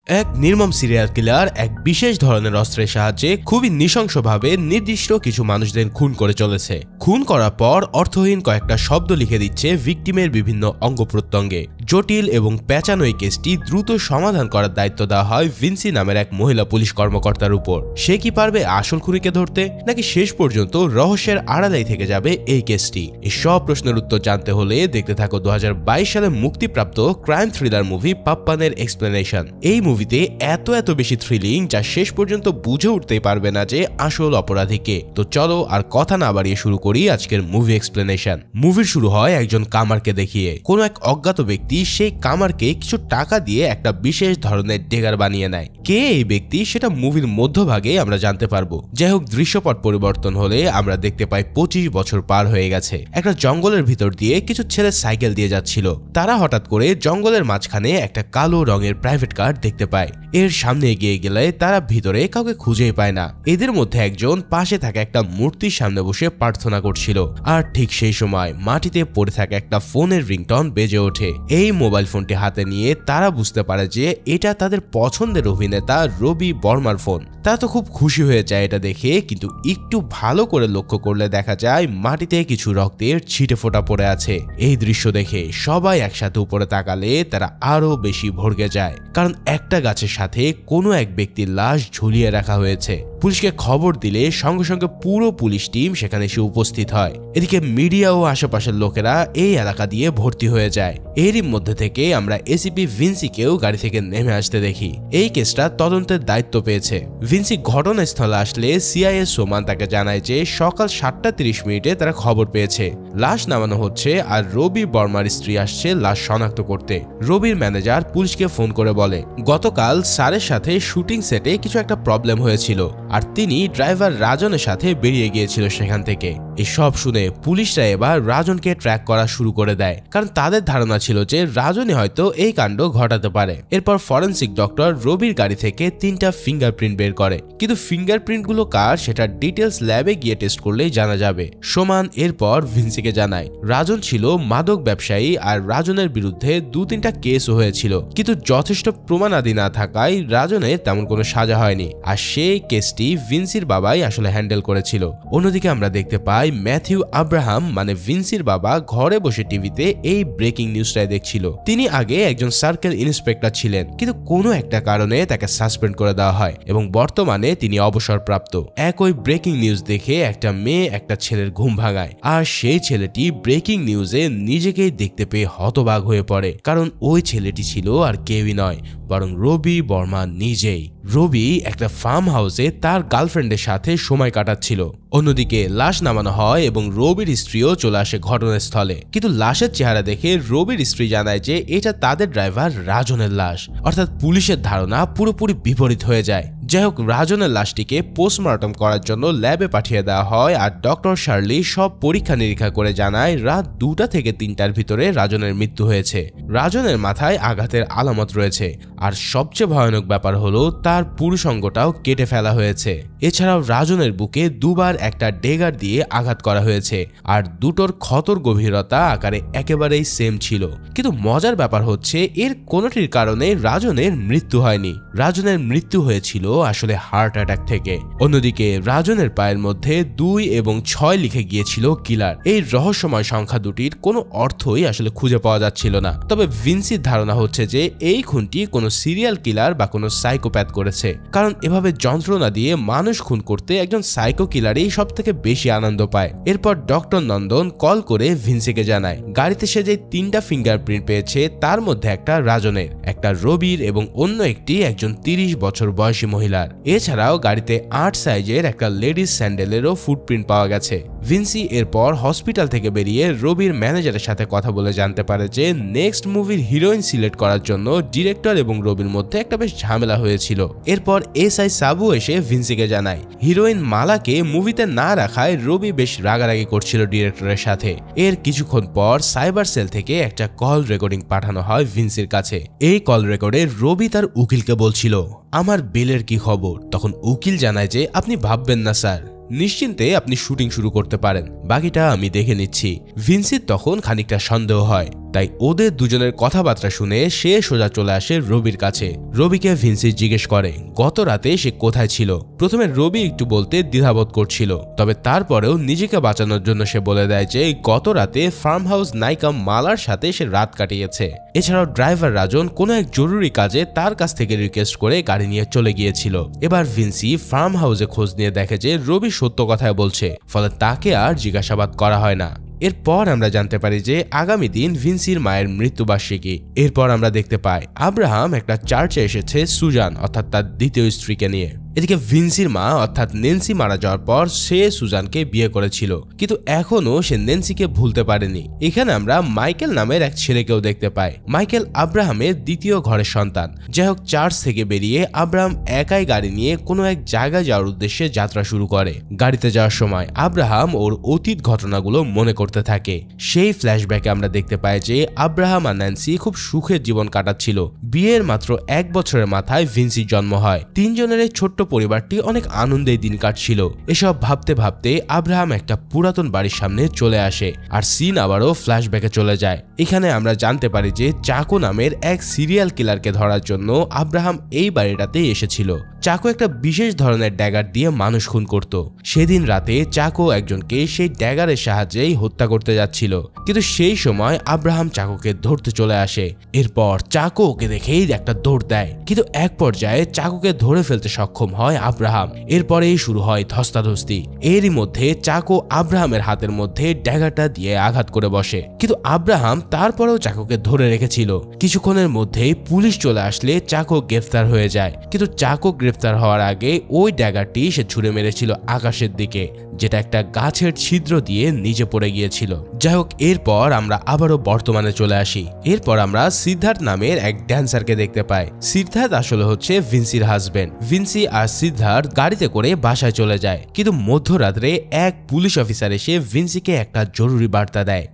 এক নির্মম serial killer এক বিশেষ ধরনের অস্ত্রের সাহায্যে খুবই নৃশংসভাবে নির্দিষ্ট কিছু মানুষদের খুন করে চলেছে। খুন করার পর অর্থহীন কয়েকটা শব্দ লিখে দিচ্ছে ভিকটিমের বিভিন্ন অঙ্গ প্রত্যঙ্গে। জটিল এবং পেঁচানো এই কেসটি দ্রুত সমাধান করার দায়িত্ব দেওয়া হয় ভিনসি নামের এক মহিলা পুলিশ কর্মকর্তার উপর। সে কি পারবে আসল খুনিকে ধরতে, নাকি শেষ পর্যন্ত রহস্যের আড়ালেই থেকে যাবে এই কেসটি? এই সব প্রশ্নের উত্তর জানতে হলে দেখতে থাকো 2022 সালে মুক্তিপ্রাপ্ত ক্রাইম থ্রিলার মুভি পাপ্পানের এক্সপ্লেনেশন। এই মুভিতে এত বেশি থ্রিলিং যা শেষ পর্যন্ত বুঝে উঠতেই পারবে না যে আসল অপরাধী কে। তো চলো আর কথা না বাড়িয়ে শুরু করি আজকের মুভি এক্সপ্লেনেশন। মুভির শুরু হয় একজন কামারকে দেখিয়ে। কোনো এক অজ্ঞাত ব্যক্তি সেই কামারকে কিছু টাকা দিয়ে একটা বিশেষ ধরনের ডেগার বানিয়ে নেয়। কে এই ব্যক্তি সেটা মুভির মধ্যভাগে আমরা জানতে পারবো। যাই হোক, দৃশ্যপট পরিবর্তন হলে আমরা দেখতে পাই 25 বছর পার হয়ে গেছে। একটা জঙ্গলের ভিতর দিয়ে কিছু ছেলে সাইকেল দিয়ে যাচ্ছিল। তারা হঠাৎ করে জঙ্গলের মাঝখানে একটা কালো রঙের প্রাইভেট কার দেখতে পায়। এর সামনে এগিয়ে গেলে তারা ভিতরে কাউকে খুঁজেই পায় না। এদের মধ্যে একজন পাশে থাকা একটা মূর্তির সামনে বসে প্রার্থনা করছিল। আর ঠিক সেই সময় মাটিতে পড়ে থাকা একটা ফোনের রিংটন বেজে ওঠে। এই মোবাইল ফোনটি হাতে নিয়ে তারা বুঝতে পারে যে এটা তাদের পছন্দের অভিনেতা রবি বর্মার ফোন। তারা তো খুব খুশি হয়ে যায় এটা দেখে, কিন্তু একটু ভালো করে লক্ষ্য করলে দেখা যায় মাটিতে কিছু রক্তের ছিটে ফোঁটা পড়ে আছে। এই দৃশ্য দেখে সবাই একসাথে উপরে তাকালে তারা আরো বেশি ভড়কে যায়, কারণ একটা গাছের সাথে কোনো এক ব্যক্তির লাশ ঝুলিয়ে রাখা হয়েছে। পুলিশকে খবর দিলে সঙ্গে সঙ্গে পুরো পুলিশ টিম সেখানে এসে উপস্থিত হয়। এদিকে মিডিয়া ও আশেপাশের লোকেরা এই এলাকা দিয়ে ভর্তি হয়ে যায়। এরই মধ্যে থেকে আমরা এসিপি ভিনসিকেও গাড়ি থেকে নেমে আসতে দেখি। এই কেসটা তদন্তের দায়িত্ব পেয়েছে। ভিনসি ঘটনাস্থলে আসলে সিআইএ সোমান তাকে জানায় যে সকাল 7:30 তারা খবর পেয়েছে লাশ নামানো হচ্ছে, আর রবি বর্মার স্ত্রী আসছে লাশ শনাক্ত করতে। রবির ম্যানেজার পুলিশকে ফোন করে বলে গতকাল স্যারের সাথে শুটিং সেটে কিছু একটা প্রবলেম হয়েছিল, আর তিনি ড্রাইভার রাজনের সাথে বেরিয়ে গিয়েছিল সেখান থেকে। এসব শুনে পুলিশরা এবার রাজনকে ট্র্যাক করা শুরু করে দেয়, কারণ তাদের ধারণা ছিল যে রাজনই হয়তো এই কাণ্ড ঘটাতে পারে। এরপর ফরেনসিক ডক্টর রবির গাড়ি থেকে 3টা ফিঙ্গারপ্রিন্ট বের করে, কিন্তু ফিঙ্গারপ্রিন্টগুলো কার সেটা ডিটেলস ল্যাবে গিয়ে টেস্ট করলেই জানা যাবে। সোমান এরপর ভিনসিকে জানায় রাজন ছিল মাদক ব্যবসায়ী, আর রাজনের বিরুদ্ধে 2-3টা কেসও হয়েছিল, কিন্তু যথেষ্ট প্রমাণাদি না থাকায় রাজনের তেমন কোনো সাজা হয়নি, আর সেই কেসটি ভিনসির বাবাই আসলে হ্যান্ডেল করেছিল। অন্যদিকে আমরা দেখতে পাই ম্যাথিউ আব্রাহাম মানে ভিনসির বাবা ঘরে বসে টিভিতে এই ব্রেকিং নিউজটাই দেখছিল। তিনি আগে একজন সার্কেল ইন্সপেক্টর ছিলেন, কিন্তু কোনো একটা কারণে তাকে সাসপেন্ড করে দেওয়া হয় এবং বর্তমানে তিনি অবসরপ্রাপ্ত। একই ব্রেকিং নিউজ দেখে একটা মেয়ে একটা ছেলের ঘুম ভাঙায়, আর সেই ছেলেটি ব্রেকিং নিউজে নিজেকেই দেখতে পেয়ে হতবাক হয়ে পড়ে, কারণ ওই ছেলেটি ছিল আর কেউই নয় বরং রবি বর্মা নিজেই। রবি একটা ফার্ম হাউসে তার গার্লফ্রেন্ডের সাথে সময় কাটাচ্ছিল। অন্যদিকে লাশ নামানো হয় এবং রবির স্ত্রীও চলে আসে ঘটনাস্থলে, কিন্তু লাশের চেহারা দেখে রবির স্ত্রী জানায় যে এটা তাদের ড্রাইভার রাজনের লাশ। অর্থাৎ পুলিশের ধারণা পুরোপুরি বিপরীত হয়ে যায়। যাই হোক, রাজনের লাশটিকে পোস্টমর্টম করার জন্য ল্যাবে পাঠিয়ে দেওয়া হয়, আর ডক্টর শার্লি সব পরীক্ষা নিরীক্ষা করে জানায় রাত 2টা থেকে 3টার ভিতরে রাজনের মৃত্যু হয়েছে। রাজনের মাথায় আঘাতের আলামত রয়েছে, আর সবচেয়ে ভয়ানক ব্যাপার হলো তার পুরুষাঙ্গটাও কেটে ফেলা হয়েছে। এছাড়াও রাজনের বুকে 2বার একটা ডেগার দিয়ে আঘাত করা হয়েছে, আর দুটোর ক্ষতর গভীরতা আকারে একেবারেই সেম ছিল। কিন্তু মজার ব্যাপার হচ্ছে এর কোনোটির কারণে রাজনের মৃত্যু হয়নি। রাজনের মৃত্যু হয়েছিল আসলে হার্ট অ্যাটাক থেকে। অন্যদিকে রাজনের পায়ের মধ্যে 2 এবং 6 লিখে গিয়েছিল কিলার। এই রহস্যময় সংখ্যা দুটির কোনো অর্থই আসলে খুঁজে পাওয়া যাচ্ছিল না। তবে ভিনসির ধারণা হচ্ছে যে এই খুনটি কোনো সিরিয়াল কিলার বা কোনো সাইকোপ্যাথ করেছে, কারণ এভাবে যন্ত্রণা দিয়ে মানুষ খুন করতে একজন সাইকো কিলারই সব থেকে বেশি আনন্দ পায়। এরপর ডক্টর নন্দন কল করে ভিনসিকে জানায় গাড়িতে সে যে 3টা ফিঙ্গারপ্রিন্ট পেয়েছে তার মধ্যে একটা রাজনের, একটা রবির এবং অন্য একটি একজন 30 বছর বয়সী মহিলার। এছাড়াও গাড়িতে 8 সাইজের একটা লেডিস স্যান্ডেলেরও ফুটপ্রিন্ট পাওয়া গেছে। ভিনসি এরপর হসপিটাল থেকে বেরিয়ে রবির ম্যানেজারের সাথে কথা বলে জানতে পারে যে নেক্সট মুভির হিরোইন সিলেক্ট করার জন্য ডিরেক্টর এবং রবির মধ্যে একটা বেশ ঝামেলা হয়েছিল। এরপর এসআই সাবু এসে ভিনসিকে জানায় হিরোইন মালাকে মুভিতে না রাখায় রবি বেশ রাগারাগি করছিল ডিরেক্টরের সাথে। এর কিছুক্ষণ পর সাইবার সেল থেকে একটা কল রেকর্ডিং পাঠানো হয় ভিনসির কাছে। এই কল রেকর্ডে রবি তার উকিলকে বলছিল আমার বেলের কি খবর। তখন উকিল জানায় যে আপনি ভাববেন না স্যার, নিশ্চিন্তে আপনি শুটিং শুরু করতে পারেন, বাকিটা আমি দেখে নিচ্ছি। ভিনসির তখন খানিকটা সন্দেহ হয়, তাই ওদের দুজনের কথাবার্তা শুনে সে সোজা চলে আসে রবির কাছে। রবিকে ভিনসি জিজ্ঞেস করে গত রাতে সে কোথায় ছিল। প্রথমে রবি একটু বলতে দ্বিধাবোধ করছিল, তবে তারপরেও নিজেকে বাঁচানোর জন্য সে বলে দেয় যে গত রাতে ফার্ম হাউস নায়িকা মালার সাথে সে রাত কাটিয়েছে। এছাড়াও ড্রাইভার রাজন কোনো এক জরুরি কাজে তার কাছ থেকে রিকোয়েস্ট করে গাড়ি নিয়ে চলে গিয়েছিল। এবার ভিনসি ফার্ম হাউসে খোঁজ নিয়ে দেখে যে রবি সত্য কথাই বলছে, ফলে তাকে আর জিজ্ঞাসাবাদ করা হয় না। এরপর আমরা জানতে পারি যে আগামী দিন ভিনসির মায়ের মৃত্যুবার্ষিকী। এরপর আমরা দেখতে পাই আব্রাহাম একটা চার্চে এসেছে সুজান অর্থাৎ তার দ্বিতীয় স্ত্রীকে নিয়ে। এদিকে ভিনসির মা অর্থাৎ নেন্সি মারা যাওয়ার পর সে সুজানকে বিয়ে করেছিল, কিন্তু এখনো সে নেন্সিকে ভুলতে পারেনি। এখানে আমরা মাইকেল নামের এক ছেলেকেও দেখতে পাই। মাইকেল আব্রাহামের দ্বিতীয় ঘরের সন্তান। যাই হোক, চার্চ থেকে বেরিয়ে আব্রাহাম একাই গাড়ি নিয়ে কোনো এক জায়গায় যাওয়ার উদ্দেশ্যে যাত্রা শুরু করে। গাড়িতে যাওয়ার সময় আব্রাহাম ওর অতীত ঘটনাগুলো মনে করতে থাকে। সেই ফ্ল্যাশব্যাকে আমরা দেখতে পাই যে আব্রাহাম আর ন্যান্সি খুব সুখের জীবন কাটাচ্ছিল। বিয়ের মাত্র 1 বছরের মাথায় ভিনসির জন্ম হয়। তিনজনের এই ছোট্ট পরিবারটি অনেক আনন্দে দিন কাটছিল। এসব ভাবতে ভাবতে আব্রাহাম একটা পুরাতন বাড়ির সামনে চলে আসে, আর সিন আবারও ফ্ল্যাশব্যাকে চলে যায়। এখানে আমরা জানতে পারি যে চাকো নামের এক সিরিয়াল কিলারকে ধরার জন্য আব্রাহাম এই বাড়িটাতে এসেছিল। চাকো একটা বিশেষ ধরনের ড্যাগার দিয়ে মানুষ খুন করত। সেদিন রাতে চাকো একজনকে সেই ড্যাগারের সাহায্যেই হত্যা করতে যাচ্ছিল, কিন্তু সেই সময় আব্রাহাম চাকোকে ধরতে চলে আসে। এরপর চাকো ওকে দেখেই একটা দৌড় দেয়, কিন্তু এক পর্যায়ে চাকোকে ধরে ফেলতে সক্ষম হয় আব্রাহাম। এরপরেই শুরু হয় ধস্তাধস্তি। এরই মধ্যে চাকো আব্রাহামের হাতের মধ্যে ড্যাগারটা দিয়ে আঘাত করে বসে, কিন্তু আব্রাহাম তারপরেও চাকোকে ধরে রেখেছিল। কিছুক্ষণের মধ্যেই পুলিশ চলে আসলে চাকো গ্রেফতার হয়ে যায়, কিন্তু চাকো গ্রেফতার হওয়ার আগে ওই ড্যাগারটি সে ছুঁড়ে মেরেছিল আকাশের দিকে, যেটা একটা গাছের ছিদ্র দিয়ে নিচে পড়ে গিয়েছিল। যাই হোক, এরপর আমরা আবারও বর্তমানে চলে আসি। এরপর আমরা সিদ্ধার্থ নামের এক ড্যান্সারকে দেখতে পাই। সিদ্ধার্থ আসলে হচ্ছে ভিনসির হাজবেন্ড। ভিনসি আর সিদ্ধার্থ গাড়িতে করে বাসায় চলে যায়, কিন্তু মধ্যরাত্রে এক পুলিশ অফিসার এসে ভিনসিকে একটা জরুরি বার্তা দেয়।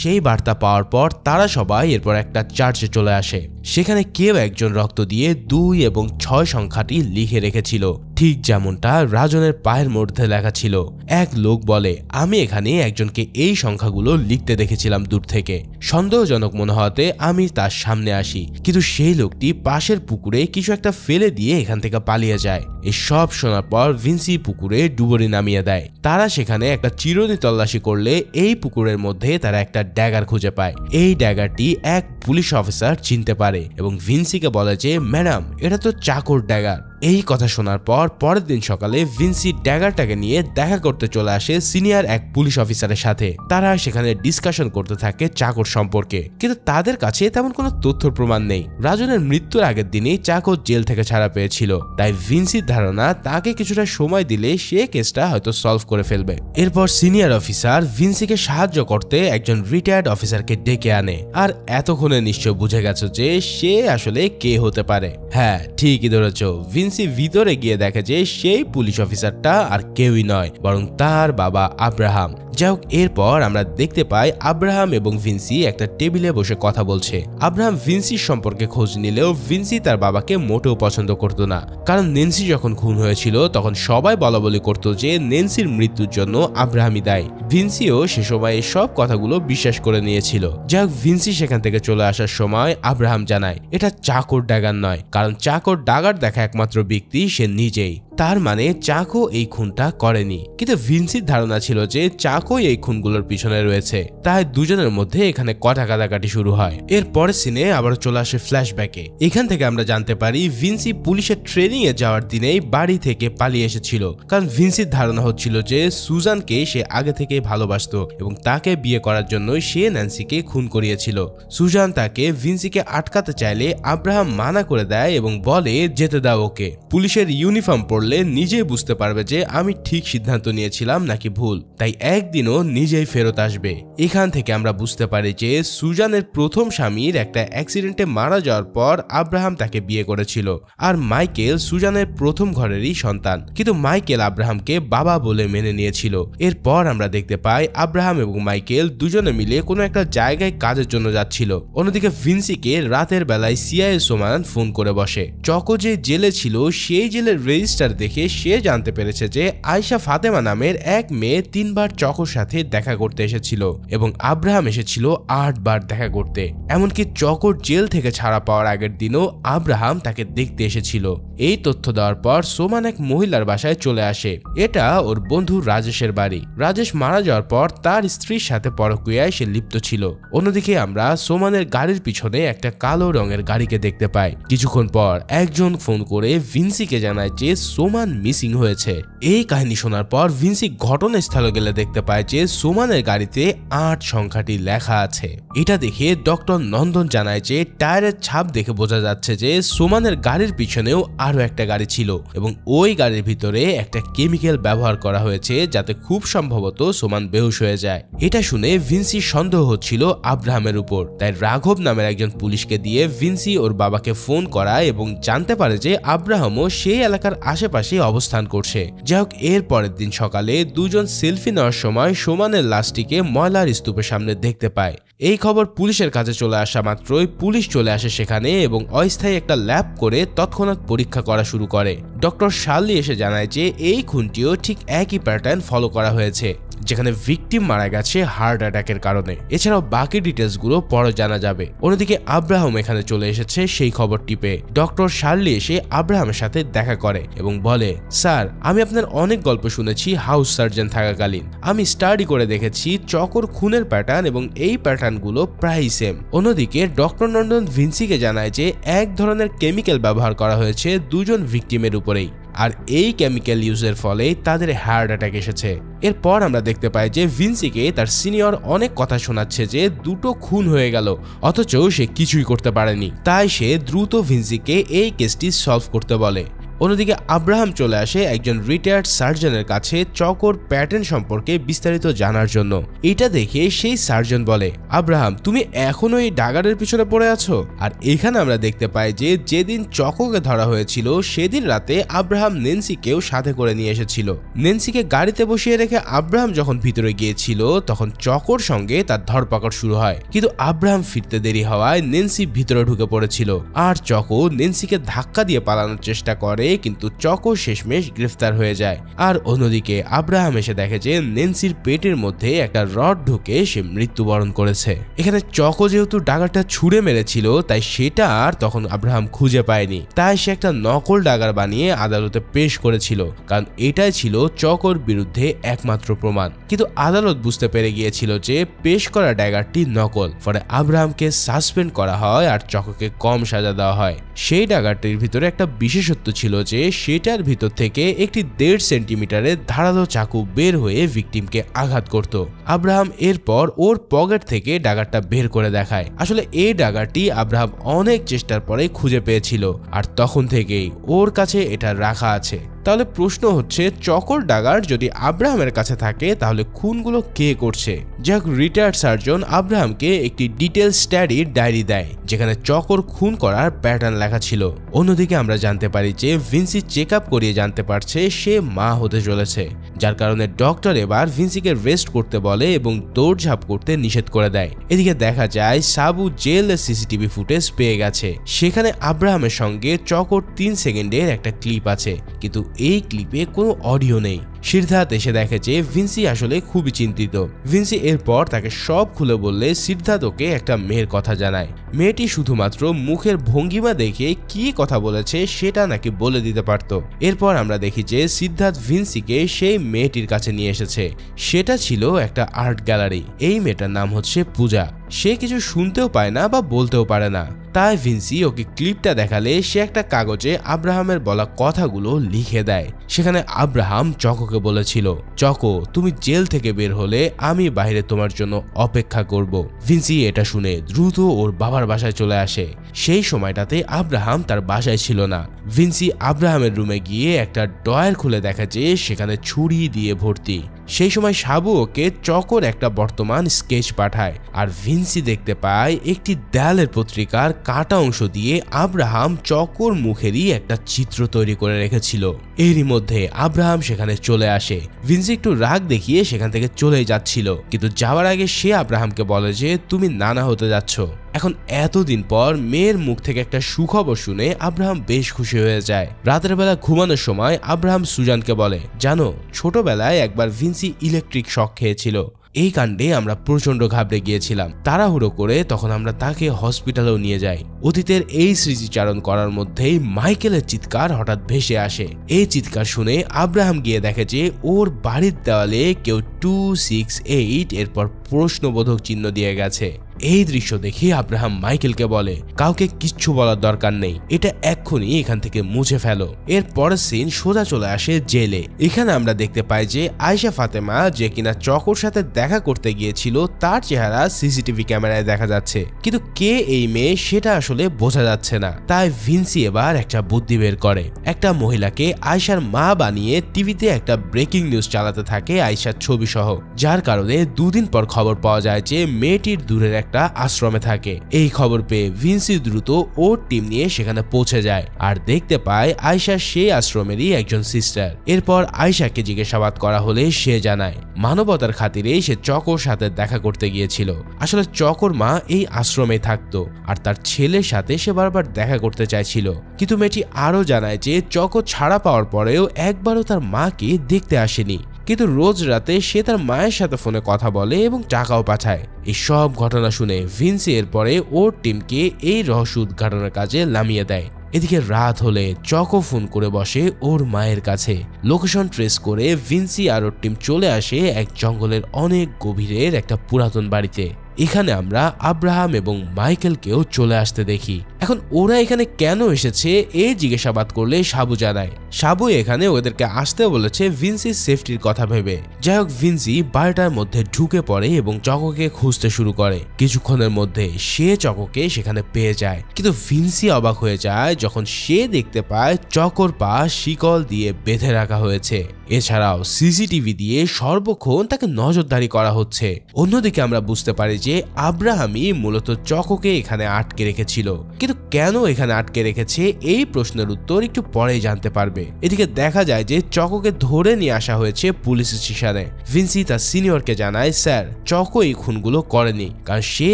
সেই বার্তা পাওয়ার পর তারা সবাই এরপর একটা চার্চে চলে আসে। সেখানে কেউ একজন রক্ত দিয়ে 2 এবং 6 সংখ্যাটি লিখে রেখেছিল, ঠিক যেমনটা রাজনের পায়ের মধ্যে লেখা ছিল। এক লোক বলে, আমি এখানে একজনকে এই সংখ্যাগুলো লিখতে দেখেছিলাম দূর থেকে। সন্দেহজনক মনে হতে আমি তার সামনে আসি, কিন্তু সেই লোকটি পাশের পুকুরে কিছু একটা ফেলে দিয়ে এখান থেকে পালিয়ে যায়। এই সব শোনার পর ভিনসি পুকুরে ডুবুরি নামিয়ে দেয়। তারা সেখানে একটা চিরুনি তল্লাশি করলে এই পুকুরের মধ্যে তারা একটা ড্যাগার খুঁজে পায়। এই ড্যাগারটি এক পুলিশ অফিসার চিনতে পারে এবং ভিনসিকে বলে যে, ম্যাডাম, এটা তো চাকর ড্যাগার। এই কথা শোনার পর পরের দিন সকালে ভিনসি ড্যাগারটাকে নিয়ে দেখা করতে চলে আসে সিনিয়র এক পুলিশ অফিসারের সাথে। তারা সেখানে ডিসকাশন করতে থাকে চাকর সম্পর্কে, কিন্তু তাদের কাছে তেমন কোনো তথ্য প্রমাণ নেই। রাজনের মৃত্যুর আগের দিনেই চাকর জেল থেকে ছাড়া পেয়েছিল, তাই ভিনসির ধারণা তাকে কিছুটা সময় দিলে সে কেসটা হয়তো সলভ করে ফেলবে। এরপর সিনিয়র অফিসার ভিনসিকে সাহায্য করতে একজন রিটায়ার্ড অফিসারকে ডেকে আনে। আর এতক্ষণে নিশ্চয় বুঝে গেছো যে সে আসলে কে হতে পারে। হ্যাঁ, ঠিকই ধরেছ। ভিনসি ভিতরে গিয়ে দেখে যে সেই পুলিশ অফিসারটা আর কেউই নয়, বরং তার বাবা আব্রাহাম। যাই হোক, এরপর আমরা দেখতে পাই আব্রাহাম এবং ভিনসি একটা টেবিলে বসে কথা বলছে। আব্রাহাম ভিনসির সম্পর্কে খোঁজ নিলেও ভিনসি তার বাবাকে মোটেও পছন্দ করত না, কারণ নেন্সি যখন খুন হয়েছিল তখন সবাই বলাবলি করত যে নেন্সির মৃত্যুর জন্য আব্রাহামই দায়ী। ভিনসিও সে সময় সব কথাগুলো বিশ্বাস করে নিয়েছিল। যাই হোক, ভিনসি সেখান থেকে চলে আসার সময় আব্রাহাম জানায় এটা চাকর ড্যাগার নয়, কারণ চাকর ডাগার দেখা একমাত্র ব্যক্তি সে নিজেই। তার মানে চাকো এই খুনটা করেনি, কিন্তু ভিনসির ধারণা ছিল যে চাকো এই খুনগুলোর পিছনে রয়েছে। তাই দুজনের মধ্যে এখানে কথা কাটাকাটি শুরু হয়। এর পরের সিনে আবার চলে আসে ফ্ল্যাশব্যাকে। এখান থেকে আমরা জানতে পারি ভিনসি পুলিশের ট্রেনিং এ যাওয়ার দিনেই বাড়ি থেকে পালিয়ে এসেছিল, কারণ ভিনসির ধারণা হচ্ছিল যে সুজানকে সে আগে থেকে ভালোবাসতো এবং তাকে বিয়ে করার জন্য সে ন্যান্সিকে খুন করিয়েছিল। সুজান তাকে ভিনসিকে আটকাতে চাইলে আব্রাহাম মানা করে দেয় এবং বলে যেতে দাও ওকে। পুলিশের ইউনিফর্ম পরলে নিজেই বুঝতে পারবে যে আমি ঠিক সিদ্ধান্ত নিয়েছিলাম নাকি ভুল, তাই একদিনও নিজেই ফেরত আসবে। এখান থেকে আমরা বুঝতে পারি যে সুজানের প্রথম স্বামীর একটা অ্যাক্সিডেন্টে মারা যাওয়ার পর আব্রাহাম তাকে বিয়ে করেছিল, আর মাইকেল সুজানের প্রথম ঘরেরই সন্তান, কিন্তু মাইকেল আব্রাহামকে বাবা বলে মেনে নিয়েছিল। এরপর আমরা দেখতে পাই আব্রাহাম এবং মাইকেল দুজনে মিলে কোনো একটা জায়গায় কাজের জন্য যাচ্ছিল। অন্যদিকে ভিনসিকে রাতের বেলায় সিআইএ সোমান ফোন করে বসে। চকো যে জেলে ছিল সেই জেলের রেজিস্টার দেখে সে জানতে পেরেছে যে আয়েশা ফাতেমা নামের এক মেয়ে 3 বার চকোর সাথে দেখা করতে এসেছিল এবং আব্রাহাম এসেছিল 8 বার দেখা করতে। এমনকি চকোর জেল থেকে ছাড়া পাওয়ার আগের দিনও আব্রাহাম তাকে দেখতে এসেছিল। এই তথ্য দেওয়ার পর সোমান এক মহিলার বাসায় চলে আসে। এটা ওর বন্ধু রাজেশের বাড়ি। রাজেশ মারা যাওয়ার পর তার স্ত্রীর সাথে পরকীয়ায় সে লিপ্ত ছিল। অন্যদিকে আমরা সোমানের গাড়ির পিছনে একটা কালো রঙের গাড়িকে দেখতে পাই। কিছুক্ষণ পর একজন ফোন করে ভিনসিকে জানায় যে সোমান মিসিং হয়েছে। এই কাহিনী শোনার পর ভিনসি ঘটনাস্থলে গেলে দেখতে পায় যে সোমানের গাড়িতে 8 সংখ্যাটি লেখা আছে। এটা দেখে ডক্টর নন্দন জানায় যে টায়ারের ছাপ দেখে বোঝা যাচ্ছে যে সোমানের গাড়ির পিছনেও আরো একটা গাড়ি ছিল এবং ওই গাড়ির ভিতরে একটা কেমিক্যাল ব্যবহার করা হয়েছে যাতে খুব সম্ভবত সোমান বেহুশ হয়ে যায়। এটা শুনে ভিনসি সন্দেহ হচ্ছিল আব্রাহামের উপর। তাই রাঘব নামের একজন পুলিশকে দিয়ে ভিনসি ওর বাবাকে ফোন করায় এবং জানতে পারে যে আব্রাহামও সেই এলাকার আশেপাশে অবস্থান করছে। যাই হোক, এর পরের দিন সকালে দুজন সেলফি নেওয়ার সময় সোমানের লাশটিকে ময়লার স্তূপের সামনে দেখতে পায়। এই খবর পুলিশের কাছে চলে আসা মাত্রই পুলিশ চলে আসে সেখানে এবং অস্থায়ী একটা ল্যাব করে তৎক্ষণাৎ পরীক্ষা করা শুরু করে। ডক্টর শার্লি এসে জানায় যে এই খুনটিও ঠিক একই প্যাটার্ন ফলো করা হয়েছে, যেখানে ভিকটিম মারা গেছে হার্ট অ্যাটাকের কারণে। এছাড়াও বাকি ডিটেলস গুলো পরে জানা যাবে। অন্যদিকে আব্রাহাম এখানে চলে এসেছে সেই খবর টিপে। ডক্টর শার্লি এসে আব্রাহামের সাথে দেখা করে এবং বলে, স্যার, আমি আপনার অনেক গল্প শুনেছি হাউস সার্জন থাকাকালীন। আমি স্টাডি করে দেখেছি চকোর খুনের প্যাটার্ন এবং এই প্যাটার্ন গুলো প্রায় সেম। অন্যদিকে ডক্টর নন্দন ভিনসিকে জানায় যে এক ধরনের কেমিক্যাল ব্যবহার করা হয়েছে দুজন ভিকটিমের উপরেই, আর এই কেমিক্যাল ইউজের ফলে তাদের হার্ট অ্যাটাক এসেছে। এরপর আমরা দেখতে পাই যে ভিনসিকে তার সিনিয়র অনেক কথা শোনাচ্ছে যে দুটো খুন হয়ে গেল, অথচ সে কিছুই করতে পারেনি। তাই সে দ্রুত ভিনসিকে এই কেসটি সলভ করতে বলে। অন্যদিকে আব্রাহাম চলে আসে একজন রিটায়ার্ড সার্জনের কাছে চকোর প্যাটার্ন সম্পর্কে বিস্তারিত জানার জন্য। এটা দেখে সেই সার্জন বলে, আব্রাহাম, তুমি এখনো এই ডাগারের পিছনে পড়ে আছো? আর এখানে আমরা দেখতে পাই যে যেদিন চকোকে ধরা হয়েছিল সেদিন রাতে আব্রাহাম নেন্সিকেও সাথে করে নিয়ে এসেছিল। নেন্সিকে গাড়িতে বসিয়ে রেখে আব্রাহাম যখন ভিতরে গিয়েছিল তখন চকোর সঙ্গে তার ধরপাকড় শুরু হয়, কিন্তু আব্রাহাম ফিরতে দেরি হওয়ায় নেন্সি ভিতরে ঢুকে পড়েছিল আর চকো নেন্সিকে ধাক্কা দিয়ে পালানোর চেষ্টা করে, কিন্তু চকো শেষমেশ গ্রেফতার হয়ে যায়। আর অন্যদিকে আব্রাহাম এসে দেখে যে নেন্সির পেটের মধ্যে একটা রড ঢুকে সে মৃত্যুবরণ করেছে। এখানে চকো যেহেতু ডাগারটা ছুঁড়ে মেরেছিল তাই সেটা আর তখন আব্রাহাম খুঁজে পায়নি, তাই সে একটা নকল ডাগার বানিয়ে আদালতে পেশ করেছিল, কারণ এটাই ছিল চকোর বিরুদ্ধে একমাত্র প্রমাণ। কিন্তু আদালত বুঝতে পেরে গিয়েছিল যে পেশ করা ডাগারটি নকল, ফলে আব্রাহামকে সাসপেন্ড করা হয় আর চকোকে কম সাজা দেওয়া হয়। সেই ডাগারটির ভিতরে একটা বিশেষত্ব ছিল যে সেটার ভিতর থেকে একটি 1.5 সেন্টিমিটারের ধারালো চাকু বের হয়ে ভিকটিমকে আঘাত করত। আব্রাহাম এরপর ওর পকেট থেকে ডাগারটা বের করে দেখায়। আসলে এই ডাগারটি আব্রাহাম অনেক চেষ্টার পরে খুঁজে পেয়েছিল আর তখন থেকেই ওর কাছে এটা রাখা আছে। তাহলে প্রশ্ন হচ্ছে, চকোর ডাগার যদি আব্রাহামের কাছে থাকে তাহলে খুনগুলো কে করছে? যাক, রিটায়ার্ড সার্জন আব্রাহামকে একটি ডিটেল স্টাডির ডায়েরি দেয় যেখানে চকোর খুন করার প্যাটার্ন লেখা ছিল। অন্যদিকে আমরা জানতে পারি যে ভিনসি চেক আপ করিয়ে জানতে পারছে সে মা হতে চলেছে, যার কারণে ডক্টর এবার ভিনসিকে রেস্ট করতে বলে এবং দৌড়ঝাঁপ করতে নিষেধ করে দেয়। এদিকে দেখা যায় সাবু জেলের সিসিটিভি ফুটেজ পেয়ে গেছে। সেখানে আব্রাহামের সঙ্গে চকোর 3 সেকেন্ডের একটা ক্লিপ আছে, কিন্তু এই ক্লিপে কোনো অডিও নেই। সিদ্ধার্থ এসে দেখে যে ভিনসি আসলে খুবই চিন্তিত। ভিনসি এরপর তাকে সব খুলে বললে সিদ্ধার্থ ওকে একটা মেয়ের কথা জানায়। মেয়েটি শুধুমাত্র মুখের ভঙ্গিমা দেখে কি কথা বলেছে সেটা নাকি বলে দিতে পারত। এরপর আমরা দেখি যে সিদ্ধার্থ ভিনসিকে সেই মেয়েটির কাছে নিয়ে এসেছে। সেটা ছিল একটা আর্ট গ্যালারি। এই মেয়েটার নাম হচ্ছে পূজা। সে কিছু শুনতেও পায় না বা বলতেও পারে না, তাই ভিনসি ওকে ক্লিপটা দেখালে সে একটা কাগজে আব্রাহামের বলা কথাগুলো লিখে দেয়। সেখানে আব্রাহাম চকোকে বলেছিল, চকো, তুমি জেল থেকে বের হলে আমি বাইরে তোমার জন্য অপেক্ষা করব। ভিনসি এটা শুনে দ্রুত ওর বাবার বাসায় চলে আসে। সেই সময়টাতে আব্রাহাম তার বাসায় ছিল না। ভিনসি আব্রাহামের রুমে গিয়ে একটা ড্রয়ার খুলে দেখে যে সেখানে ছুরি দিয়ে ভর্তি। সেই সময় সাবু ওকে চকোর একটা বর্তমান স্কেচ পাঠায়, আর ভিনসি দেখতে পায় একটি দেয়ালের পত্রিকার কাটা অংশ দিয়ে আব্রাহাম চকোর মুখেরই একটা চিত্র তৈরি করে রেখেছিল। এরই মধ্যে আব্রাহাম সেখানে চলে আসে। ভিনসি একটু রাগ দেখিয়ে সেখান থেকে চলে যাচ্ছিল, কিন্তু যাওয়ার আগে সে আব্রাহামকে বলে যে তুমি নানা হতে যাচ্ছ। এখন এতদিন পর মেয়ের মুখ থেকে একটা সুখবর শুনে আব্রাহাম বেশ খুশি হয়ে যায়। রাতের বেলা ঘুমানোর সময় আব্রাহাম সুজানকে বলে, জানো ছোটবেলায় একবার ভিনসি ইলেকট্রিক শক খেয়েছিল। এই কাণ্ডে আমরা প্রচন্ড ঘাবড়ে গিয়েছিলাম। তাড়াহুড়ো করে তখন আমরা তাকে হসপিটালেও নিয়ে যাই। অতীতের এই স্মৃতিচারণ করার মধ্যেই মাইকেলের চিৎকার হঠাৎ ভেসে আসে। এই চিৎকার শুনে আব্রাহাম গিয়ে দেখে যে ওর বাড়ির দেওয়ালে কেউ 268 এরপর প্রশ্নবোধক চিহ্ন দিয়ে গেছে। এই দৃশ্য দেখে আব্রাহাম মাইকেলকে বলে, কাউকে কিচ্ছু বলার দরকার নেই, এটা এক্ষুনি এখান থেকে মুছে ফেলো। এর পরের সিন সোজা চলে আসে জেলে। এখানে আমরা দেখতে পাই যে আয়েশা ফাতেমা, যে কিনা চকোর সাথে দেখা করতে গিয়েছিল, তার চেহারা সিসিটিভি ক্যামেরায় দেখা যাচ্ছে, কিন্তু কে এই মেয়ে সেটা আসলে বোঝা যাচ্ছে না। তাই ভিনসি এবার একটা বুদ্ধি বের করে। একটা মহিলাকে আয়েশার মা বানিয়ে টিভিতে একটা ব্রেকিং নিউজ চালাতে থাকে আয়েশার ছবি সহ, যার কারণে দুদিন পর খবর পাওয়া যায় যে মেয়েটির দূরের একটা আশ্রমে থাকে। এই খবর পেয়ে ভিনসি দ্রুত ওর টিম নিয়ে সেখানে পৌঁছে যায়, আর দেখতে পায় আয়েশা সেই আশ্রমেরই একজন সিস্টার। এরপর আয়েশাকে জিজ্ঞাসাবাদ করা হলে সে জানায় মানবতার খাতিরে সে চকোর সাথে দেখা করতে গিয়েছিল। আসলে চকোর মা এই আশ্রমে থাকতো, আর তার ছেলের সাথে সে বারবার দেখা করতে চাইছিল। কিন্তু মেয়েটি আরো জানায় যে চকো ছাড়া পাওয়ার পরেও একবারও তার মাকে দেখতে আসেনি, কিন্তু রোজ রাতে সে তার মায়ের সাথে ফোনে কথা বলে এবং টাকাও পাঠায়। এই সব ঘটনা শুনে ভিনসি এরপরে ওর টিমকে এই রহস্য উদ্ঘাটনের কাজে নামিয়ে দেয়। এদিকে রাত হলে চকো ফোন করে বসে ওর মায়ের কাছে। লোকেশন ট্রেস করে ভিনসি আর ওর টিম চলে আসে এক জঙ্গলের অনেক গভীরের একটা পুরাতন বাড়িতে। এখানে আমরা আব্রাহাম এবং মাইকেলকেও চলে আসতে দেখি। এখন ওরা এখানে কেন এসেছে এই জিজ্ঞাসাবাদ করলে সাবু জানায়, সাবু এখানে ওদেরকে আসতে বলেছে ভিনসির সেফটির কথা ভেবে। যাই হোক, ভিনসি বাড়িটার মধ্যে ঢুকে পড়ে এবং চকোকে খুঁজতে শুরু করে। কিছুক্ষণের মধ্যে সে চকোকে সেখানে পেয়ে যায়, কিন্তু ভিনসি অবাক হয়ে যায় যখন সে দেখতে পায় চকোর পা শিকল দিয়ে বেঁধে রাখা হয়েছে। এছাড়াও সিসিটিভি দিয়ে সর্বক্ষণ তাকে নজরদারি করা হচ্ছে। অন্যদিকে আমরা বুঝতে পারি যে আব্রাহামই মূলত চকোকে এখানে আটকে রেখেছিল, কিন্তু কেন এখানে আটকে রেখেছে এই প্রশ্নের উত্তর একটু পরেই জানতে পারবে। এদিকে দেখা যায় যে চকোকে ধরে নিয়ে আসা হয়েছে পুলিশ স্টেশনে। ভিনসি তার সিনিয়রকে জানায়, স্যার চকো এই খুনগুলো করেনি, কারণ সে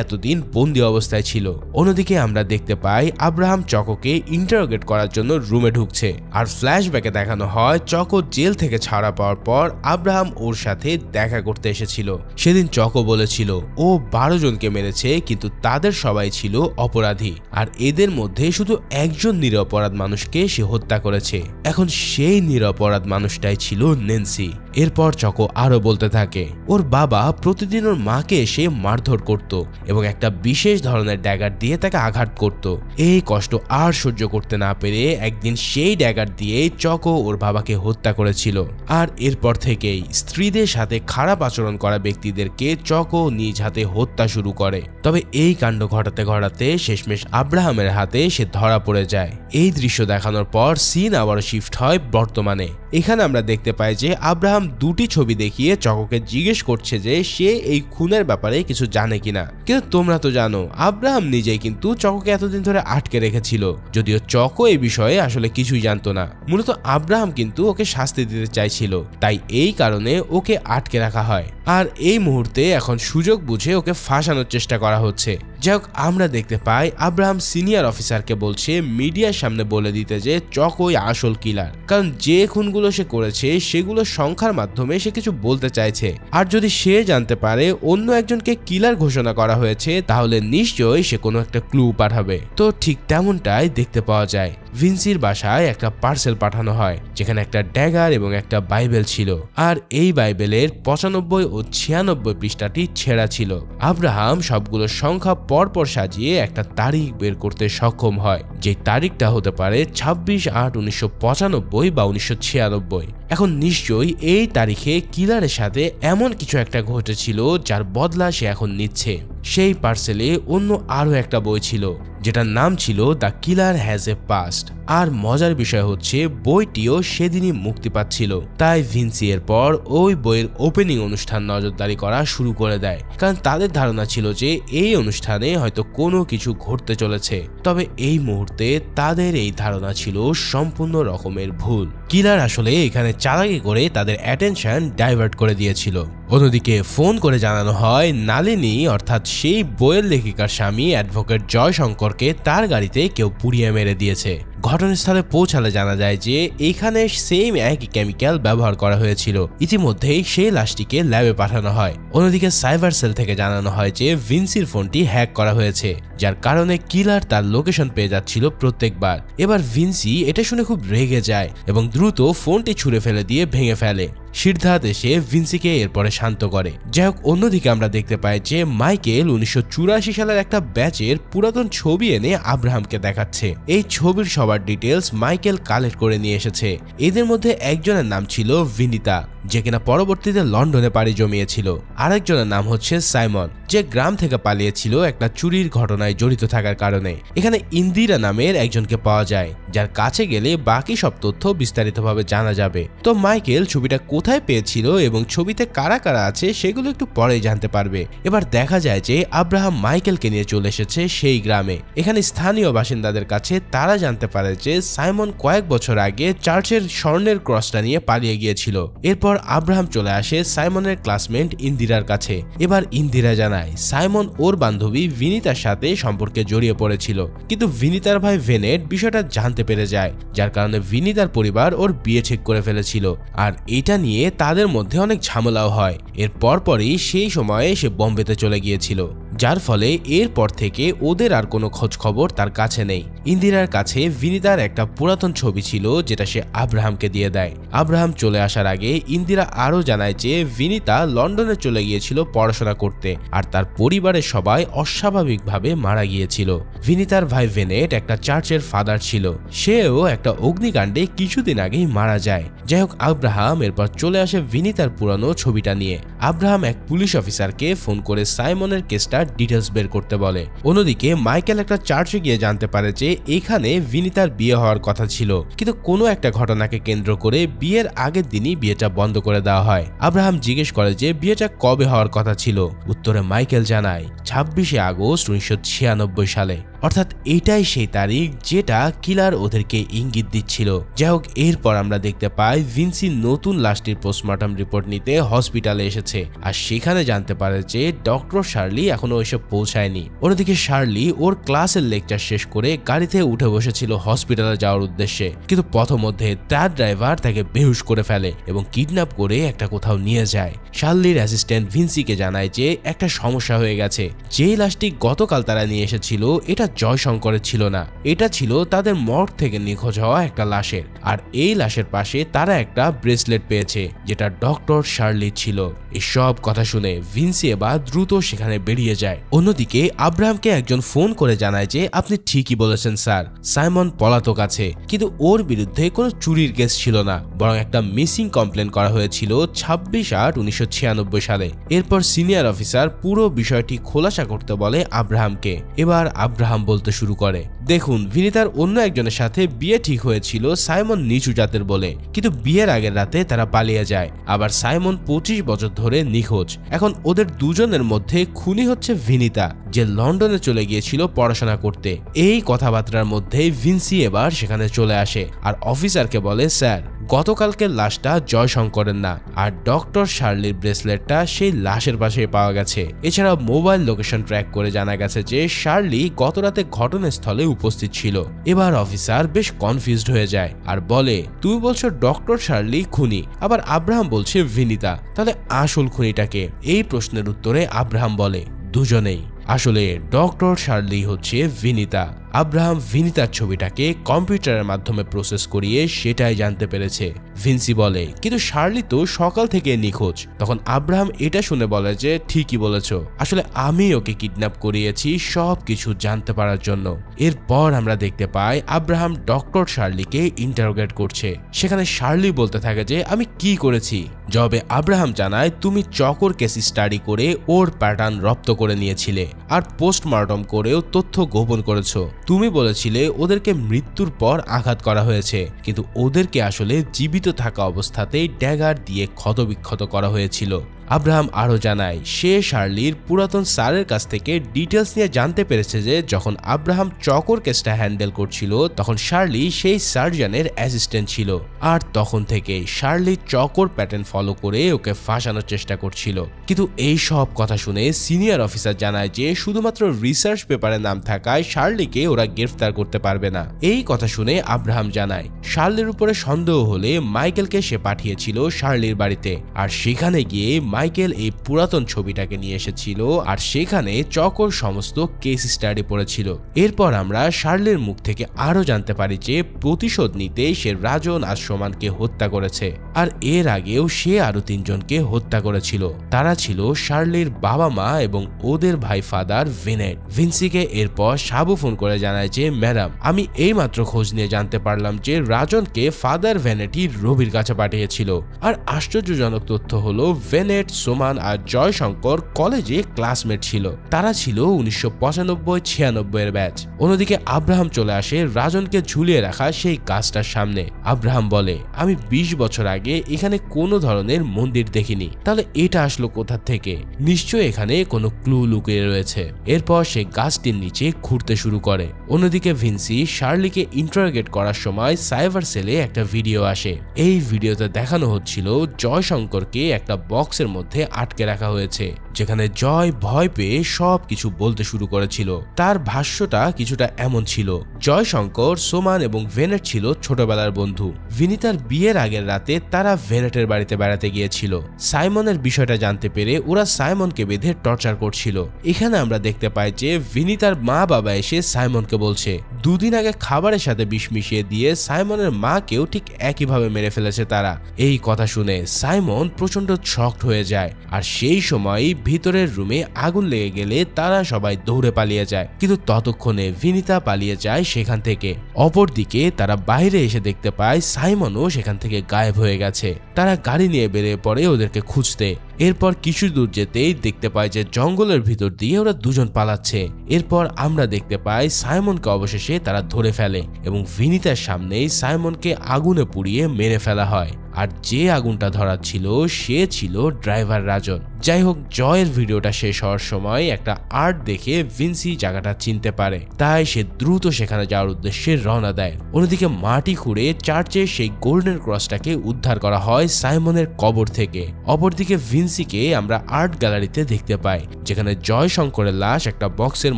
এতদিন বন্দি অবস্থায় ছিল। অন্যদিকে আমরা দেখতে পাই আব্রাহাম চকোকে ইন্টারোগেট করার জন্য রুমে ঢুকছে, আর ফ্ল্যাশব্যাকে দেখানো হয় চকো জেল থেকে ছাড়া পাওয়ার পর আব্রাহাম ওর সাথে দেখা করতে এসেছিল। সেদিন চকো বলেছিল ও 12 জনকে মেরেছে, কিন্তু তাদের সবাই ছিল অপরাধী, আর এদের মধ্যে শুধু একজন নিরপরাধ মানুষকে সে হত্যা করেছে। এখন সেই নিরপরাধ মানুষটাই ছিল নেন্সি। এরপর চকো আরো বলতে থাকে ওর বাবা প্রতিদিন ওর মাকে এসে মারধর করত এবং একটা বিশেষ ধরনের ড্যাগার দিয়ে তাকে আঘাত করত। এই কষ্ট আর সহ্য করতে না পেরে একদিন সেই ড্যাগার দিয়ে চকো ওর বাবাকে হত্যা করেছিল। আর এরপর থেকেই স্ত্রীদের সাথে খারাপ আচরণ করা ব্যক্তিদেরকে চকো নিজ হাতে হত্যা শুরু করে। তবে এই কাণ্ড ঘটাতে ঘটাতে শেষমেশ আব্রাহামের হাতে সে ধরা পড়ে যায়। এই দৃশ্য দেখানোর পর সিন আবারও শিফট হয় বর্তমানে। এখানে আমরা দেখতে পাই যে আব্রাহাম দুটি ছবি দেখিয়ে চকোকে জিজ্ঞেস করছে যে সে এই খুনের ব্যাপারে কিছু জানে কিনা। কিন্তু তোমরা তো জানো আব্রাহাম নিজেই কিন্তু চকোকে এতদিন ধরে আটকে রেখেছিল, যদিও চকো এই বিষয়ে আসলে কিছুই জানতো না। মূলত আব্রাহাম কিন্তু ওকে শাস্তি দিতে চাইছিল, তাই এই কারণে ওকে আটকে রাখা হয়। আর এই মুহূর্তে এখন সুযোগ বুঝে ওকে ফাঁসানোর চেষ্টা করা হচ্ছে। যাই হোক, আমরা দেখতে পাই আব্রাহাম সিনিয়র অফিসারকে বলছে মিডিয়ার সামনে বলে দিতে যে চকোই আসল কিলার, কারণ যে খুনগুলো সে করেছে সেগুলো সংখ্যার মাধ্যমে সে কিছু বলতে চাইছে। আর যদি সে জানতে পারে অন্য একজনকে কিলার ঘোষণা করা হয়েছে, তাহলে নিশ্চয়ই সে কোনো একটা ক্লু পাঠাবে। তো ঠিক তেমনটাই দেখতে পাওয়া যায়। ভিনসির বাসায় একটা পার্সেল পাঠানো হয়, যেখানে একটা ড্যাগার এবং একটা বাইবেল ছিল, আর এই বাইবেলের 95 ও 96 পৃষ্ঠাটি ছেঁড়া ছিল। আব্রাহাম সবগুলো সংখ্যা পরপর সাজিয়ে একটা তারিখ বের করতে সক্ষম হয়, যে তারিখটা হতে পারে 26/8/1995 বা 1996। এখন নিশ্চয়ই এই তারিখে কিলারের সাথে এমন কিছু একটা ঘটেছিল যার বদলা সে এখন নিচ্ছে। সেই পার্সেলে অন্য আরো একটা বই ছিল যেটার নাম ছিল the killer has a past. আর মজার বিষয় হচ্ছে বইটিও সেদিনই মুক্তি পাচ্ছিল। তাই ভিনসি এরপর ওই বইয়ের ওপেনিং অনুষ্ঠান নজরদারি করা শুরু করে দেয়, কারণ তাদের ধারণা ছিল যে এই অনুষ্ঠানে হয়তো কোনো কিছু ঘটতে চলেছে। তবে এই মুহূর্তে তাদের এই ধারণা ছিল সম্পূর্ণ রকমের ভুল। কিলার আসলে এখানে চালাকি করে তাদের অ্যাটেনশন ডাইভার্ট করে দিয়েছিল। অন্যদিকে ফোন করে জানানো হয় নালিনী অর্থাৎ সেই বইয়ের লেখিকার স্বামী অ্যাডভোকেট জয়শঙ্করকে তার গাড়িতে কেউ পুড়িয়ে মেরে দিয়েছে। ঘটনাস্থলে পৌঁছালে জানা যায় যে এখানে সেম একই কেমিক্যাল ব্যবহার করা হয়েছিল। ইতিমধ্যেই সেই লাশটিকে ল্যাবে পাঠানো হয়। অন্যদিকে সাইবার সেল থেকে জানানো হয় যে ভিনসির ফোনটি হ্যাক করা হয়েছে, যার কারণে কিলার তার লোকেশন পেয়ে যাচ্ছিল প্রত্যেকবার। এবার ভিনসি এটা শুনে খুব রেগে যায় এবং দ্রুত ফোনটি ছুঁড়ে ফেলে দিয়ে ভেঙে ফেলে। সিদ্ধার্থ এসে ভিনসিকে এরপরে শান্ত করে। যাই হোক, অন্যদিকে আমরা দেখতে পাই যে মাইকেল 1984 সালের একটা ব্যাচের পুরাতন ছবি এনে আব্রাহামকে দেখাচ্ছে। এই ছবির সবার ডিটেলস মাইকেল কালেক্ট করে নিয়ে এসেছে। এদের মধ্যে একজনের নাম ছিল ভিনিতা, যে কিনা পরবর্তীতে লন্ডনে পাড়ি জমিয়েছিল। আরেকজনের নাম হচ্ছে সাইমন, যে গ্রাম থেকে পালিয়েছিল একটা চুরির ঘটনায় জড়িত থাকার কারণে। এখানে ইন্দিরা নামের একজনকে পাওয়া যায়, যার কাছে গেলে বাকি সব তথ্য বিস্তারিতভাবে জানা যাবে। তো মাইকেল ছবিটা কোথায় পেয়েছিল এবং ছবিতে কারা কারা আছে সেগুলো একটু পরেই জানতে পারবে। এবার দেখা যায় যে আব্রাহাম মাইকেলকে নিয়ে চলে এসেছে সেই গ্রামে। এখানে স্থানীয় বাসিন্দাদের কাছে তারা জানতে পারে যে সাইমন কয়েক বছর আগে চার্চের স্বর্ণের ক্রসটা নিয়ে পালিয়ে গিয়েছিল। এরপর আব্রাহাম চলে আসে সাইমনের ক্লাসমেট ইন্দিরার কাছে। এবার ইন্দিরা জানায় সাইমন ওর বান্ধবী ভিনিতার সাথে সম্পর্কে জড়িয়ে পড়েছিল, কিন্তু ভিনিতার ভাই ভেনেট বিষয়টা জানতে পেরে যায়, যার কারণে ভিনিতার পরিবার ওর বিয়ে ঠিক করে ফেলেছিল। আর এটা নিয়ে তাদের মধ্যে অনেক ঝামেলাও হয়। এর পরপরই সেই সময়ে সে বোম্বেতে চলে গিয়েছিল, যার ফলে এরপর থেকে ওদের আর কোনো খোঁজ খবর তার কাছে নেই। ইন্দিরার কাছে ভিনিতার একটা পুরাতন ছবি ছিল যেটা সে আব্রাহামকে দিয়ে দেয়। আব্রাহাম চলে আসার আগে ইন্দিরা আরো জানায় যে ভিনিতা লন্ডনে চলে গিয়েছিল পড়াশোনা করতে, আর তার পরিবারের সবাই অস্বাভাবিকভাবে মারা গিয়েছিল। ভিনিতার ভাই ভেনেট একটা চার্চের ফাদার ছিল, সেও একটা অগ্নিকাণ্ডে কিছুদিন আগেই মারা যায়। যাই হোক, আব্রাহাম এরপর চলে আসে ভিনিতার পুরানো ছবিটা নিয়ে। আব্রাহাম এক পুলিশ অফিসারকে ফোন করে সাইমনের কেসটা ডিটেলস বের করতে বলে। অন্যদিকে মাইকেল একটা চার্চে গিয়ে জানতে পারে যে এখানে ভিনিতার বিয়ে হওয়ার কথা ছিল, কিন্তু কোনো একটা ঘটনাকে কেন্দ্র করে বিয়ের আগের দিনই বিয়েটা বন্ধ করে দেওয়া হয়। আব্রাহাম জিজ্ঞেস করে যে বিয়েটা কবে হওয়ার কথা ছিল। উত্তরে মাইকেল জানায় 26শে আগস্ট 1996 সালে। অর্থাৎ এটাই সেই তারিখ যেটা কিলার ওদেরকে ইঙ্গিত দিচ্ছিল। যাই হোক, এরপর আমরা দেখতে পাই ভিনসি নতুন লাশটির পোস্টমর্টম রিপোর্ট নিতে হসপিটালে এসেছে, আর সেখানে জানতে পারে যে ডক্টর শার্লি এখনো এসব পৌঁছায়নি। অন্যদিকে শার্লি ওর ক্লাসের লেকচার শেষ করে গাড়িতে উঠে বসেছিল হসপিটালে যাওয়ার উদ্দেশ্যে, কিন্তু পথমধ্যে তার ড্রাইভার তাকে বেহুশ করে ফেলে এবং কিডন্যাপ করে একটা কোথাও নিয়ে যায়। শার্লির অ্যাসিস্ট্যান্ট ভিনসিকে জানায় যে একটা সমস্যা হয়ে গেছে। যে লাশটি গতকাল তারা নিয়ে এসেছিল এটা জয়শঙ্করের ছিল না, এটা ছিল তাদের মর্গ থেকে নিখোঁজ হওয়া একটা লাশের। আর এই লাশের পাশে তারা একটা ব্রেসলেট পেয়েছে যেটা ডক্টর শার্লির ছিল। এসব কথা শুনে ভিনসি এবার দ্রুত সেখানে বেরিয়ে যায়। অন্যদিকে আব্রাহামকে একজন ফোন করে জানায় যে আপনি ঠিকই বলেছেন স্যার, সাইমন পলাতক আছে, কিন্তু ওর বিরুদ্ধে কোনো চুরির কেস ছিল না, বরং একটা মিসিং কমপ্লেন করা হয়েছিল 26/8/1996 সালে। এরপর সিনিয়র অফিসার পুরো বিষয়টি খোলাসা করতে বলে আব্রাহামকে। এবার আব্রাহাম বলতে শুরু করে, দেখুন ভিনিতার অন্য একজনের সাথে বিয়ে ঠিক হয়েছিল সাইমন নিচু জাতের বলে, কিন্তু বিয়ের আগের রাতে তারা পালিয়ে যায়। আবার সাইমন 25 বছর ধরে নিখোঁজ। এখন ওদের দুজনের মধ্যে খুনি হচ্ছে ভিনিতা, যে লন্ডনে চলে গিয়েছিল পড়াশোনা করতে। এই কথাবার্তার মধ্যে ভিনসি এবার সেখানে চলে আসে আর অফিসারকে বলে, স্যার গতকালকের লাশটা জয়শঙ্করের না, আর ডক্টর শার্লির ব্রেসলেটটা সেই লাশের পাশে পাওয়া গেছে। এছাড়া মোবাইল লোকেশন ট্র্যাক করে জানা গেছে যে শার্লি গতরাতে ঘটনাস্থলে উপস্থিত ছিল। এবার অফিসার বেশ কনফিউজড হয়ে যায় আর বলে, তুমি বলছো ডক্টর শার্লি খুনি, আবার আব্রাহাম বলছে ভিনিতা, তাহলে আসল খুনিটাকে? এই প্রশ্নের উত্তরে আব্রাহাম বলে, দুজনেই। আসলে ডক্টর শার্লি হচ্ছে ভিনিতা আব্রাহাম ভিনিতার ছবিটাকে কম্পিউটারের মাধ্যমে প্রসেস করিয়ে সেটাই জানতে পেরেছে। ভিনসি বলে, কিন্তু শার্লি তো সকাল থেকে নিখোঁজ। তখন আব্রাহাম এটা শুনে বলে যে ঠিকই বলেছ, আসলে আমি ওকে কিডন্যাপ করিয়েছি সব কিছু জানতে পারার জন্য। এরপর আমরা দেখতে পাই আব্রাহাম ডক্টর শার্লিকে ইন্টারোগেট করছে। সেখানে শার্লি বলতে থাকে যে আমি কি করেছি। জবাবে আব্রাহাম জানায়, তুমি চকর কেস স্টাডি করে ওর প্যাটার্ন রপ্ত করে নিয়েছিলে আর পোস্টমর্টম করেও তথ্য গোপন করেছ। তুমি বলেছিলে ওদেরকে মৃত্যুর পর আঘাত করা হয়েছে, কিন্তু ওদেরকে আসলে জীবিত থাকা অবস্থাতেই ড্যাগার দিয়ে ক্ষতবিক্ষত করা হয়েছিল। আব্রাহাম আরও জানায় সে শার্লির পুরাতন স্যারের কাছ থেকে ডিটেলস নিয়ে জানতে পেরেছে যে যখন আব্রাহাম চকর কেসটা হ্যান্ডেল করছিল তখন শার্লি সেই সার্জনের অ্যাসিস্ট্যান্ট ছিল, আর তখন থেকে শার্লি চকর প্যাটার্ন ফলো করে ওকে ফাঁসানোর চেষ্টা করছিল। কিন্তু এই সব কথা শুনে সিনিয়র অফিসার জানায় যে শুধুমাত্র রিসার্চ পেপারে নাম থাকায় শার্লিকে ওরা গ্রেফতার করতে পারবে না। এই কথা শুনে আব্রাহাম জানায় শার্লির উপরে সন্দেহ হলে মাইকেলকে সে পাঠিয়েছিল শার্লির বাড়িতে, আর সেখানে গিয়ে মাইকেল এই পুরাতন ছবিটাকে নিয়ে এসেছিল আর সেখানে চকর সমস্ত কেস স্টাডি পড়েছিল। এরপর আমরা শার্লির মুখ থেকে আরো জানতে পারি যে প্রতিশোধ নিতে সে রাজন আর সোমানকে হত্যা করেছে, আর এর আগেও সে আরো 3 জনকে হত্যা করেছিল। তারা ছিল শার্লির বাবা মা এবং ওদের ভাই ফাদার ভিনেট। ভিনসিকে এরপর সাবু ফোন করে জানায় যে ম্যাডাম, আমি এইমাত্র খোঁজ নিয়ে জানতে পারলাম যে রাজনকে ফাদার ভেনেটি রবির কাছে পাঠিয়েছিল। আর আশ্চর্যজনক তথ্য হলো ভেনেট, সোমান আর জয়শঙ্কর কলেজে ক্লাসমেট ছিল। তারা ছিল 1995-96 এর ব্যাচ। অন্যদিকে আব্রাহাম চলে আসে রাজনকে ঝুলিয়ে রাখা সেই গাছটার সামনে। আব্রাহাম বলে, আমি 20 বছর আগে এখানে কোনো ধরনের মন্দির দেখিনি, তাহলে এটা আসলো কোথা থেকে? নিশ্চয় এখানে কোনো ক্লু লুকিয়ে রয়েছে। এরপর সে গাছটির নিচে ঘুরতে শুরু করে। অন্যদিকে ভিনসি শার্লিকে ইন্টারোগেট করার সময় সাইবার সেলে একটা ভিডিও আসে। এই ভিডিওতে দেখানো হচ্ছিল জয়শঙ্করকে একটা বক্সের মধ্যে আটকে রাখা হয়েছে, যেখানে জয় ভয় পেয়ে সবকিছু বলতে শুরু করেছিল। তার ভাষ্যটা কিছুটা এমন ছিল, জয়শঙ্কর, সোমান এবং ভেনেট ছিল ছোটবেলার বন্ধু। ভিনিতার বিয়ের আগের রাতে তারা ভেনেটের বাড়িতে বেড়াতে গিয়েছিল। সাইমনের বিষয়টা জানতে পেরে ওরা সাইমনকে বেঁধে টর্চার করছিল। এখানে আমরা দেখতে পাই যে ভিনিতার মা বাবা এসে সাইমনকে বলছে 2 দিন আগে খাবারের সাথে বিষ মিশিয়ে দিয়ে সাইমনের মাকেও ঠিক একইভাবে মেরে ফেলেছে তারা। এই কথা শুনে সাইমন প্রচন্ড শকড হয়ে যায়, আর সেই সময়ই ভিতরের রুমে আগুন লেগে গেলে তারা সবাই দৌড়ে পালিয়ে যায়। কিন্তু ততক্ষণে ভিনিতা পালিয়ে যায় সেখান থেকে। অপরদিকে তারা বাইরে এসে দেখতে পায় সাইমনও সেখান থেকে গায়েব হয়ে গেছে। তারা গাড়ি নিয়ে বেরিয়ে পড়ে ওদেরকে খুঁজতে। এরপর কিছু দূর যেতেই দেখতে পায় যে জঙ্গলের ভিতর দিয়ে ওরা 2 জন পালাচ্ছে। এরপর আমরা দেখতে পাই সাইমনকে অবশেষে তারা ধরে ফেলে এবং ভিনিতার সামনেই সাইমনকে আগুনে পুড়িয়ে মেরে ফেলা হয়। আর যে আগুনটা ধরাচ্ছিল সে ছিল ড্রাইভার রাজন। যাই হোক, জয়ের ভিডিওটা শেষ হওয়ার সময় একটা আর্ট দেখে ভিনসি জায়গাটা চিনতে পারে, তাই সে দ্রুত সেখানে যাওয়ার উদ্দেশ্যে রওনা দেয়। অন্যদিকে মাটি খুঁড়ে চার্চে সেই গোল্ডেন ক্রসটাকে উদ্ধার করা হয় সাইমনের কবর থেকে। অপরদিকে ভিনসিকে আমরা আর্ট গ্যালারিতে দেখতে পাই, যেখানে জয়শঙ্করের লাশ একটা বক্সের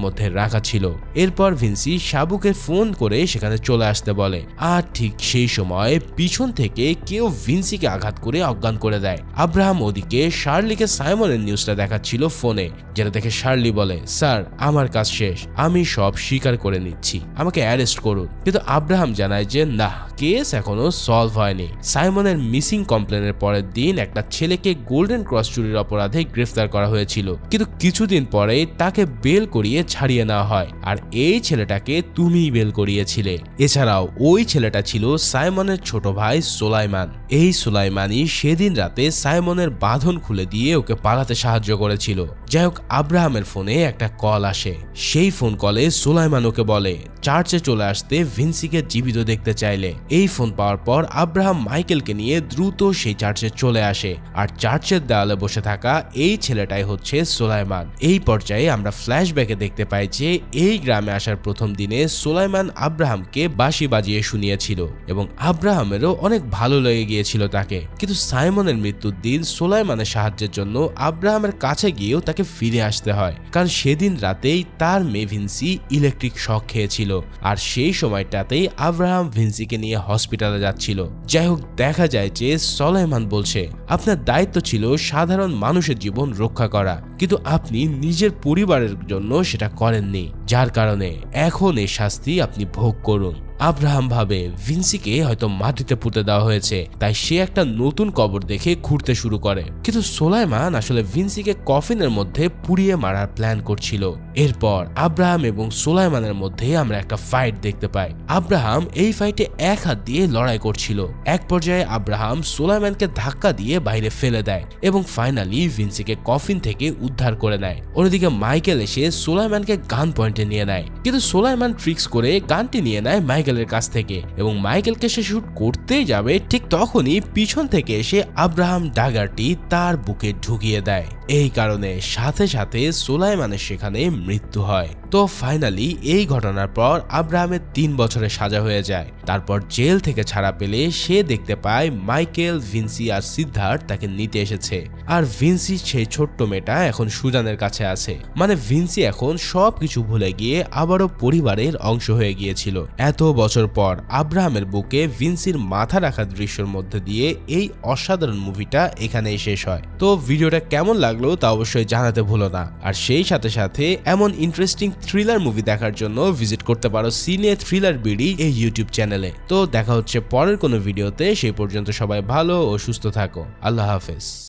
মধ্যে রাখা ছিল। এরপর ভিনসি সাবুকে ফোন করে সেখানে চলে আসতে বলে, আর ঠিক সেই সময় পিছন থেকে কেউ ভিনসিকে আঘাত করে অজ্ঞান করে দেয়। আব্রাহাম ওদিকে শার্লিকে সাইমনের নিউজটা দেখাচ্ছিল ফোনে, যেটা দেখে শার্লি বলে, স্যার আমার কাজ শেষ, আমি সব স্বীকার করে নিচ্ছি, আমাকে অ্যারেস্ট করুন। কিন্তু আব্রাহাম জানায় যে না, কেস এখনো সলভ হয়নি। সাইমনের মিসিং কমপ্লেনের পরের দিন একটা ছেলেকে গোল্ডেন ক্রস চুরির অপরাধে গ্রেফতার করা হয়েছিল, কিন্তু কিছুদিন পরে তাকে বেল করিয়ে ছাড়িয়ে নেওয়া হয়, আর এই ছেলেটাকে তুমিই বেল করিয়েছিলে। এছাড়াও ওই ছেলেটা ছিল সাইমনের ছোট ভাই সোলাইমান। এই সোলাইমানই সেদিন রাতে সাইমনের বাঁধন খুলে দিয়ে ওকে পালাতে সাহায্য করেছিল। যাই হোক, আব্রাহামের ফোনে একটা কল আসে। সেই ফোন কলে সোলাইমান ওকে বলে চার্চে চলে আসতে ভিনসিকে জীবিত দেখতে চাইলে। এই ফোন পাওয়ার পর আব্রাহাম মাইকেলকে নিয়ে দ্রুত সেই চার্চে চলে আসে, আর চার্চের দেওয়ালে বসে থাকা এই ছেলেটাই হচ্ছে সোলাইমান। এই পর্যায়ে আমরা ফ্ল্যাশব্যাকে দেখতে পাই যে এই গ্রামে আসার প্রথম দিনে সোলাইমান আব্রাহামকে বাঁশি বাজিয়ে শুনিয়েছিল এবং আব্রাহামেরও অনেক ভালো লেগে গিয়েছিল তাকে। কিন্তু সাইমনের মৃত্যুর দিন সোলাইমানের সাহায্যের জন্য আব্রাহামের কাছে গিয়েও তাকে ফিরে আসতে হয়, কারণ সেদিন রাতেই তার মেয়ে ভিনসি ইলেকট্রিক শক খেয়েছিল, আর সেই সময়টাতেই আব্রাহাম ভিনসিকে নিয়ে নিয়ে হসপিটালে যাচ্ছিল। যাই হোক, দেখা যায় যে সুলাইমান বলছে আপনার দায়িত্ব ছিল সাধারণ মানুষের জীবন রক্ষা করা, কিন্তু আপনি নিজের পরিবারের জন্য সেটা করেননি, যার কারণে এখন এই শাস্তি আপনি ভোগ করুন। আব্রাহাম ভাবে ভিনসিকে হয়তো মাটিতে পুঁতে দেওয়া হয়েছে, তাই সে একটা নতুন কবর দেখে খুঁড়তে শুরু করে। কিন্তু সুলাইমান আসলে ভিনসিকে কফিনের মধ্যে পুড়িয়ে মারার প্ল্যান করছিল। এরপর আব্রাহাম এবং সুলাইমানের মধ্যে আমরা একটা ফাইট দেখতে পাই। আব্রাহাম এই ফাইটে এক হাত দিয়ে লড়াই করছিল। এক পর্যায়ে আব্রাহাম সুলাইমানকে ধাক্কা দিয়ে বাইরে ফেলে দেয় এবং ফাইনালি ভিনসিকে কফিন থেকে উদ্ধার করে নেয়। অন্যদিকে মাইকেল এসে সুলাইমানকে গান পয়েন্টে নিয়ে নেয়, কিন্তু সুলাইমান ট্রিক্স করে গানটি নিয়ে নেয় মাইকেলের কাছ থেকে এবং মাইকেলকে সে শুট করতেই যাবে, ঠিক তখনই পিছন থেকে এসে আব্রাহাম ডাগারটি তার বুকে ঢুকিয়ে দেয়। এই কারণে সাথে সাথে সুলাইমানের সেখানে মৃত্যু হয়। তো ফাইনালি এই ঘটনার পর আব্রাহামের 3 বছরের সাজা হয়ে যায়। তারপর জেল থেকে ছাড়া পেলে সে দেখতে পায় মাইকেল, ভিনসি আর সিদ্ধার্থ তাকে নিতে এসেছে। আর ভিনসি সেই ছোট্ট মেয়েটা এখন সুজানের কাছে আছে। মানে ভিনসি এখন সবকিছু ভুলে গিয়ে আবারও পরিবারের অংশ হয়ে গিয়েছিল। এত বছর পর আব্রাহামের বুকে ভিনসির মাথা রাখার দৃশ্যের মধ্যে দিয়ে এই অসাধারণ মুভিটা এখানেই শেষ হয়। তো ভিডিওটা কেমন লাগলো তা অবশ্যই জানাতে ভুলো না। আর সেই সাথে সাথে এমন ইন্টারেস্টিং থ্রিলার মুভি দেখার জন্য ভিজিট করতে পারো সিনে থ্রিলার বিডি এই ইউটিউব চ্যানেলে। তো দেখা হচ্ছে পরের কোনো ভিডিওতে। সেই পর্যন্ত সবাই ভালো ও সুস্থ থাকো। আল্লাহ হাফেজ।